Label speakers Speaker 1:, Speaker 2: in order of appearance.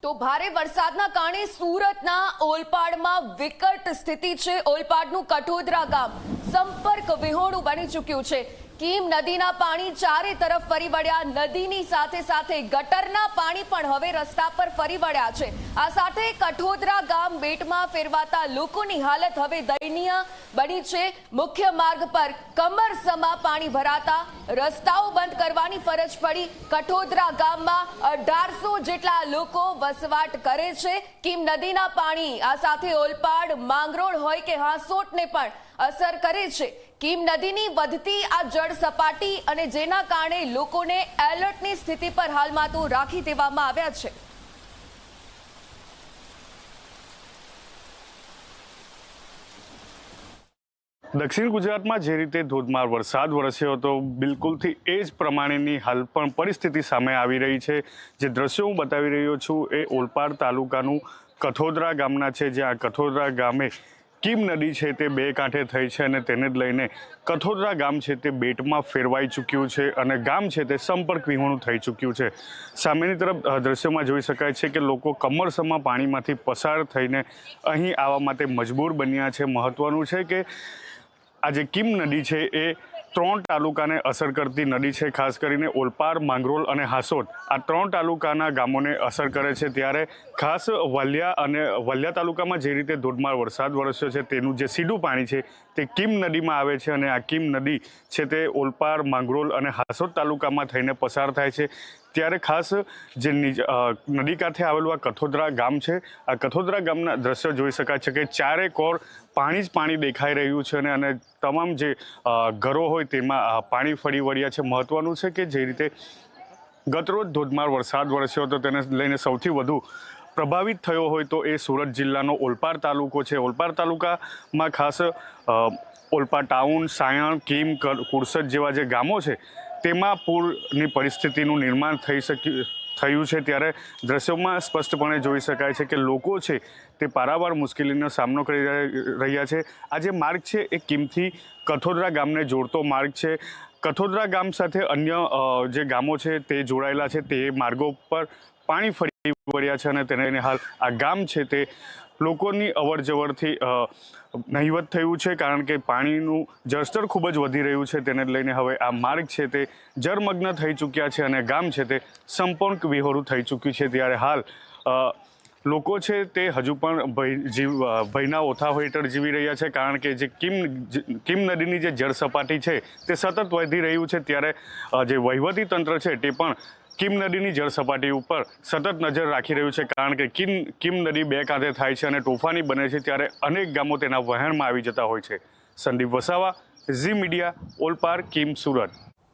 Speaker 1: તો ભારે વરસાદના કારણે સુરતના ઓલપાડમાં વિકટ સ્થિતિ છે। ઓલપાડનું કઠોદરા ગામ સંપર્ક વિહોણું બની ચૂક્યું છે। કીમ નદીના પાણી ચારે તરફ ફરી વળ્યા। નદીની સાથે સાથે ગટરના પાણી પણ હવે રસ્તા પર ફરી વળ્યા છે। આ સાથે કઠોદરા ગામ બેટમાં ફેરવાતા લોકોની હાલત હવે દયનીય બની છે। મુખ્ય માર્ગ પર કમરસમા પાણી ભરાતા રસ્તાઓ બંધ કરવાની ફરજ પડી। કઠોદરા ગામમાં 1800 જેટલા લોકો વસવાટ કરે છે। કીમ નદીના પાણી આ સાથે ઓલપાડ, માંગરોળ હોય કે હાંસોટને પણ અસર કરે છે। કીમ નદીની વધતી આ જળ સપાટી અને જેના કારણે લોકોને એલર્ટની સ્થિતિ પર હાલમાં તો રાખી દેવામાં આવ્યા છે।
Speaker 2: દક્ષિણ ગુજરાતમાં જે રીતે ધોધમાર વરસાદ વરસ્યો હતો, બિલકુલથી એ જ પ્રમાણેની હાલ પણ પરિસ્થિતિ સામે આવી રહી છે। જે દ્રશ્યો હું બતાવી રહ્યો છું એ ઓલપાડ તાલુકાનું કઠોદરા ગામના છે, જ્યાં કઠોદરા ગામે કીમ નદી છે તે બે કાંઠે થઈ છે અને તેને જ લઈને કઠોદરા ગામ છે તે બેટમાં ફેરવાઈ ચૂક્યું છે અને ગામ છે તે સંપર્ક વિહોણું થઈ ચૂક્યું છે। સામેની તરફ દ્રશ્યોમાં જોઈ શકાય છે કે લોકો કમરસમા પાણીમાંથી પસાર થઈને અહીં આવવા માટે મજબૂર બન્યા છે। મહત્વનું છે કે આ જે કીમ નદી છે એ 3 તાલુકાને અસર કરતી નદી છે। ખાસ કરીને ઓલપાડ, માંગરોળ અને હાંસોટ આ 3 તાલુકાના ગામોને અસર કરે છે। ત્યારે ખાસ વલિયા તાલુકામાં જે રીતે ધોધમાર વરસાદ વરસ્યો છે તેનું જે સીધું પાણી છે તે કીમ નદીમાં આવે છે અને આ કીમ નદી છે તે ઓલપાડ, માંગરોળ અને હાંસોટ તાલુકામાં થઈને પસાર થાય છે। ત્યારે ખાસ જે નદી કાંઠે આવેલું આ કઠોદરા ગામ છે, આ કઠોદરા ગામના દ્રશ્યો જોઈ શકાય છે કે ચારે કોર પાણી જ પાણી દેખાઈ રહ્યું છે અને તમામ જે ઘરો હોય તેમાં પાણી ફરી વળ્યા છે। મહત્વનું છે કે જે રીતે ગતરોજ ધોધમાર વરસાદ વરસ્યો હતો તેને લઈને સૌથી વધુ પ્રભાવિત થયો હોય તો એ સુરત જિલ્લાનો ઓલપાડ તાલુકો છે। ઓલપાડ તાલુકામાં ખાસ ઓલપાડ ટાઉન, સાયણ, કીમ, કુરસદ જેવા જે ગામો છે તેમાં પૂરની પરિસ્થિતિનું નિર્માણ થયું છે। ત્યારે દ્રશ્યોમાં સ્પષ્ટપણે જોઈ શકાય છે કે લોકો છે તે પારાવાર મુશ્કેલીનો સામનો કરી રહ્યા છે। આ જે માર્ગ છે એ કીમથી કઠોદરા ગામને જોડતો માર્ગ છે। કઠોદરા ગામ સાથે અન્ય જે ગામો છે તે જોડાયેલા છે, તે માર્ગો પર પાણી ફરી વળ્યા છે અને તેને હાલ આ ગામ છે તે લોકોની અવર જવરથી નહિવત થયું છે, કારણ કે પાણીનું જળસ્તર ખૂબ જ વધી રહ્યું છે। તેને લઈને હવે આ માર્ગ છે તે જળમગ્ન થઈ ચૂક્યા છે અને ગામ છે તે સંપર્ક વિહોણું થઈ ચૂક્યું છે। ત્યારે હાલ લોકો છે તે હજુ પણ ભયના ઓથા હેઠળ જીવી રહ્યા છે, કારણ કે જે કીમ નદીની જે જળ સપાટી છે તે સતત વધી રહ્યું છે। ત્યારે જે વહીવટી તંત્ર છે તે પણ કીમ નદીની જળ સપાટી ઉપર સતત નજર રાખી રહ્યું છે, કારણ કે કીમ નદી બે કાંઠે થાય છે અને તોફાની બને છે। ત્યારે અનેક ગામો તેના વહેણમાં આવી જતા હોય છે। સંદીપ વસાવા, ઝી મીડિયા, ઓલપાડ, કીમ, સુરત।